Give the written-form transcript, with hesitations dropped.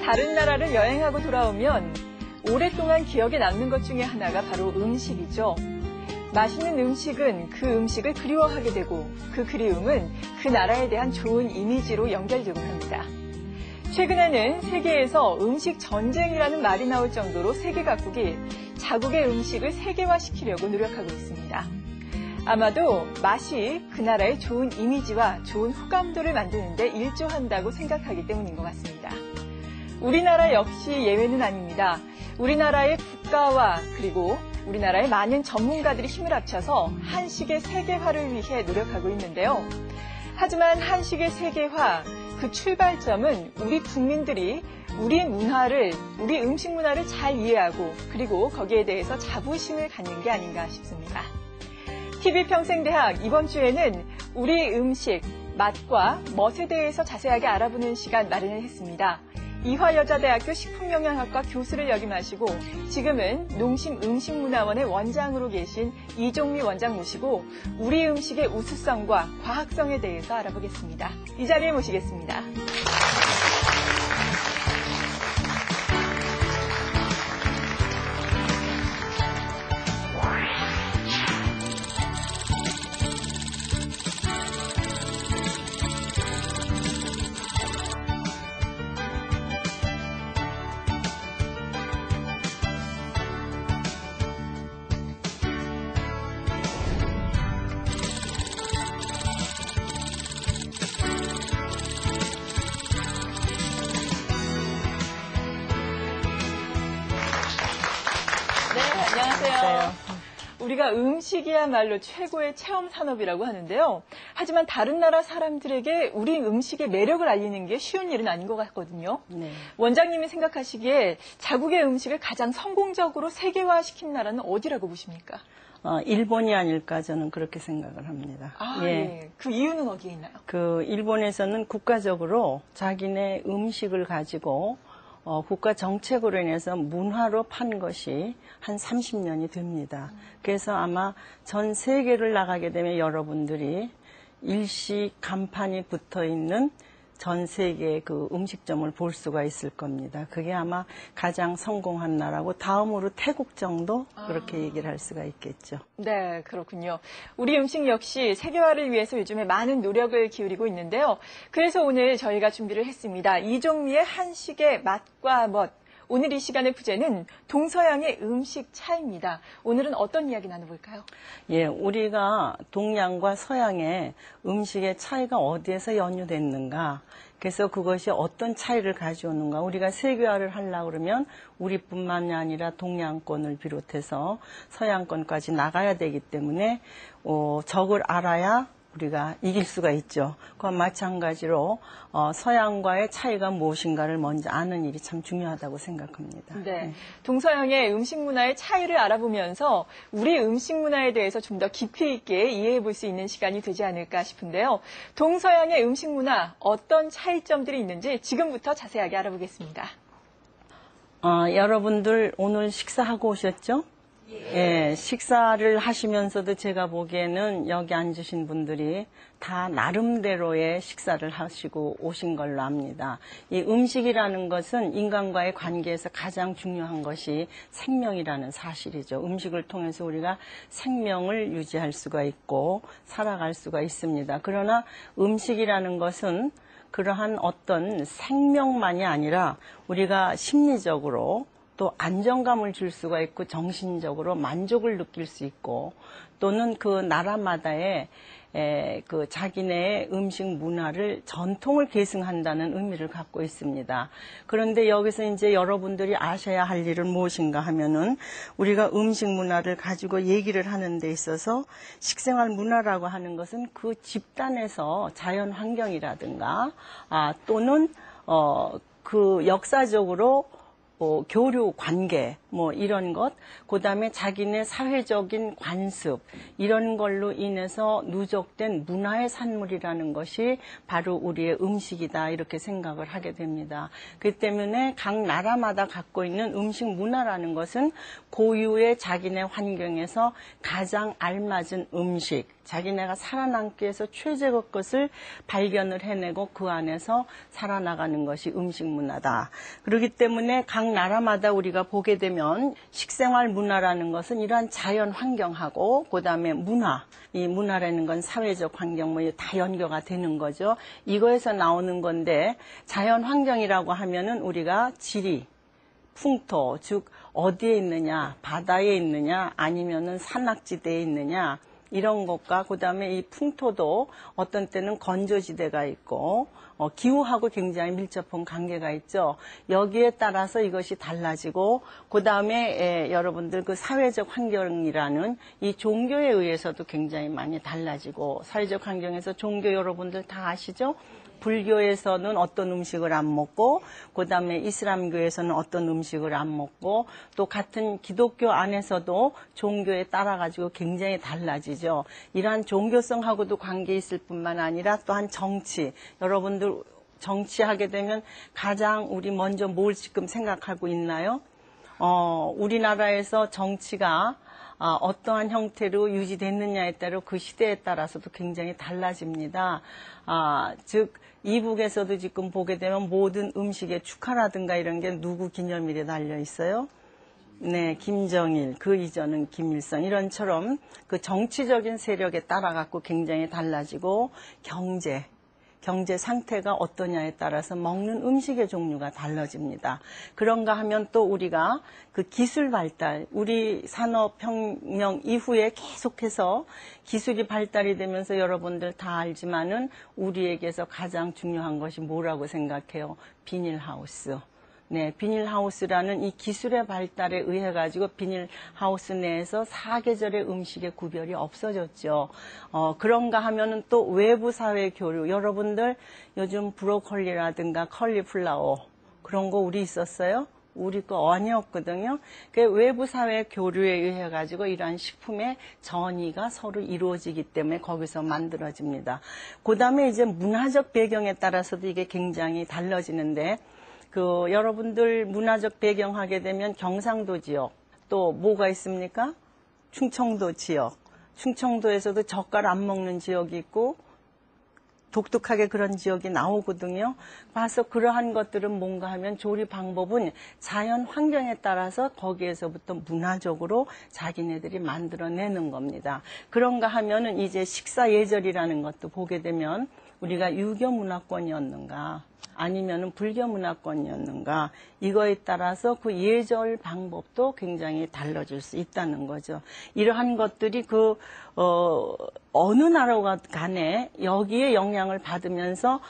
다른 나라를 여행하고 돌아오면 오랫동안 기억에 남는 것 중에 하나가 바로 음식이죠. 맛있는 음식은 그 음식을 그리워하게 되고 그 그리움은 그 나라에 대한 좋은 이미지로 연결되곤 합니다. 최근에는 세계에서 음식 전쟁이라는 말이 나올 정도로 세계 각국이 자국의 음식을 세계화시키려고 노력하고 있습니다. 아마도 맛이 그 나라의 좋은 이미지와 좋은 호감도를 만드는 데 일조한다고 생각하기 때문인 것 같습니다. 우리나라 역시 예외는 아닙니다. 우리나라의 국가와 그리고 우리나라의 많은 전문가들이 힘을 합쳐서 한식의 세계화를 위해 노력하고 있는데요. 하지만 한식의 세계화, 그 출발점은 우리 국민들이 우리 음식 문화를 잘 이해하고 그리고 거기에 대해서 자부심을 갖는 게 아닌가 싶습니다. TV평생대학 이번 주에는 우리 음식, 맛과 멋에 대해서 자세하게 알아보는 시간 마련을 했습니다. 이화여자대학교 식품영양학과 교수를 역임하시고 지금은 농심음식문화원의 원장으로 계신 이종미 원장 모시고 우리 음식의 우수성과 과학성에 대해서 알아보겠습니다. 이 자리에 모시겠습니다. 우리가 음식이야말로 최고의 체험 산업이라고 하는데요. 하지만 다른 나라 사람들에게 우리 음식의 매력을 알리는 게 쉬운 일은 아닌 것 같거든요. 네. 원장님이 생각하시기에 자국의 음식을 가장 성공적으로 세계화시킨 나라는 어디라고 보십니까? 일본이 아닐까 저는 그렇게 생각을 합니다. 예. 그 이유는 어디에 있나요? 일본에서는 국가적으로 자기네 음식을 가지고 국가 정책으로 인해서 문화로 판 것이 한 30년이 됩니다. 그래서 아마 전 세계를 나가게 되면 여러분들이 일시 간판이 붙어 있는 전 세계의 그 음식점을 볼 수가 있을 겁니다. 그게 아마 가장 성공한 나라고 다음으로 태국 정도 그렇게 얘기를 할 수가 있겠죠. 네, 그렇군요. 우리 음식 역시 세계화를 위해서 요즘에 많은 노력을 기울이고 있는데요. 그래서 오늘 저희가 준비를 했습니다. 이종미의 한식의 맛과 멋. 오늘 이 시간의 부제는 동서양의 음식 차이입니다. 오늘은 어떤 이야기 나눠볼까요? 예, 우리가 동양과 서양의 음식의 차이가 어디에서 연유됐는가? 그래서 그것이 어떤 차이를 가져오는가? 우리가 세계화를 하려고 그러면 우리뿐만이 아니라 동양권을 비롯해서 서양권까지 나가야 되기 때문에 적을 알아야 우리가 이길 수가 있죠. 그와 마찬가지로 서양과의 차이가 무엇인가를 먼저 아는 일이 참 중요하다고 생각합니다. 네, 동서양의 음식 문화의 차이를 알아보면서 우리 음식 문화에 대해서 좀 더 깊이 있게 이해해 볼 수 있는 시간이 되지 않을까 싶은데요. 동서양의 음식 문화 어떤 차이점들이 있는지 지금부터 자세하게 알아보겠습니다. 여러분들 오늘 식사하고 오셨죠? 예, 식사를 하시면서도 제가 보기에는 여기 앉으신 분들이 다 나름대로의 식사를 하시고 오신 걸로 압니다. 이 음식이라는 것은 인간과의 관계에서 가장 중요한 것이 생명이라는 사실이죠. 음식을 통해서 우리가 생명을 유지할 수가 있고 살아갈 수가 있습니다. 그러나 음식이라는 것은 그러한 어떤 생명만이 아니라 우리가 심리적으로 또 안정감을 줄 수가 있고 정신적으로 만족을 느낄 수 있고 또는 그 나라마다의 그 자기네의 음식 문화를 전통을 계승한다는 의미를 갖고 있습니다. 그런데 여기서 이제 여러분들이 아셔야 할 일은 무엇인가 하면은 우리가 음식 문화를 가지고 얘기를 하는 데 있어서 식생활 문화라고 하는 것은 그 집단에서 자연 환경이라든가 또는 그 역사적으로 교류 관계 이런 것, 그다음에 자기네 사회적인 관습 이런 걸로 인해서 누적된 문화의 산물이라는 것이 바로 우리의 음식이다 이렇게 생각을 하게 됩니다. 그렇기 때문에 각 나라마다 갖고 있는 음식 문화라는 것은 고유의 자기네 환경에서 가장 알맞은 음식, 자기네가 살아남기 위해서 최적의 것을 발견을 해내고 그 안에서 살아나가는 것이 음식 문화다. 그렇기 때문에 각 나라마다 우리가 보게 되면 식생활 문화라는 것은 이러한 자연 환경하고 그다음에 문화, 이 문화라는 건 사회적 환경 뭐 다 연결가 되는 거죠. 이거에서 나오는 건데 자연 환경이라고 하면은 우리가 지리, 풍토, 즉 어디에 있느냐, 바다에 있느냐, 아니면은 산악지대에 있느냐 이런 것과 그다음에 이 풍토도 어떤 때는 건조지대가 있고 기후하고 굉장히 밀접한 관계가 있죠. 여기에 따라서 이것이 달라지고 그다음에 여러분들 그 사회적 환경이라는 이 종교에 의해서도 굉장히 많이 달라지고 사회적 환경에서 종교 여러분들 다 아시죠? 불교에서는 어떤 음식을 안 먹고 그다음에 이슬람교에서는 어떤 음식을 안 먹고 또 같은 기독교 안에서도 종교에 따라 가지고 굉장히 달라지죠. 이러한 종교성하고도 관계 있을 뿐만 아니라 또한 정치, 여러분들 정치하게 되면 가장 우리 먼저 뭘 지금 생각하고 있나요? 우리나라에서 정치가 어떠한 형태로 유지됐느냐에 따라 그 시대에 따라서도 굉장히 달라집니다. 즉 이북에서도 지금 보게 되면 모든 음식의 축하라든가 이런 게 누구 기념일에 달려 있어요? 네, 김정일, 그 이전은 김일성 이런처럼 그 정치적인 세력에 따라 갖고 굉장히 달라지고 경제 상태가 어떠냐에 따라서 먹는 음식의 종류가 달라집니다. 그런가 하면 또 우리가 그 기술 발달, 우리 산업혁명 이후에 계속해서 기술이 발달이 되면서 여러분들 다 알지만은 우리에게서 가장 중요한 것이 뭐라고 생각해요? 비닐하우스. 네, 비닐하우스라는 이 기술의 발달에 의해 가지고 비닐하우스 내에서 사계절의 음식의 구별이 없어졌죠. 그런가 하면은 또 외부 사회 교류. 여러분들 요즘 브로콜리라든가 컬리플라워 그런 거 우리 있었어요? 우리 거 아니었거든요. 그 외부 사회 교류에 의해 가지고 이러한 식품의 전이가 서로 이루어지기 때문에 거기서 만들어집니다. 그다음에 이제 문화적 배경에 따라서도 이게 굉장히 달라지는데 여러분들 문화적 배경 하게 되면 경상도 지역, 또 뭐가 있습니까? 충청도 지역. 충청도에서도 젓갈 안 먹는 지역이 있고, 독특하게 그런 지역이 나오거든요. 그래서 그러한 것들은 뭔가 하면 조리 방법은 자연 환경에 따라서 거기에서부터 문화적으로 자기네들이 만들어내는 겁니다. 그런가 하면은 이제 식사 예절이라는 것도 보게 되면 우리가 유교 문화권이었는가, 아니면은 불교 문화권이었는가 이거에 따라서 그 예절 방법도 굉장히 달라질 수 있다는 거죠. 이러한 것들이 어느 나라가 간에 여기에 영향을 받으면서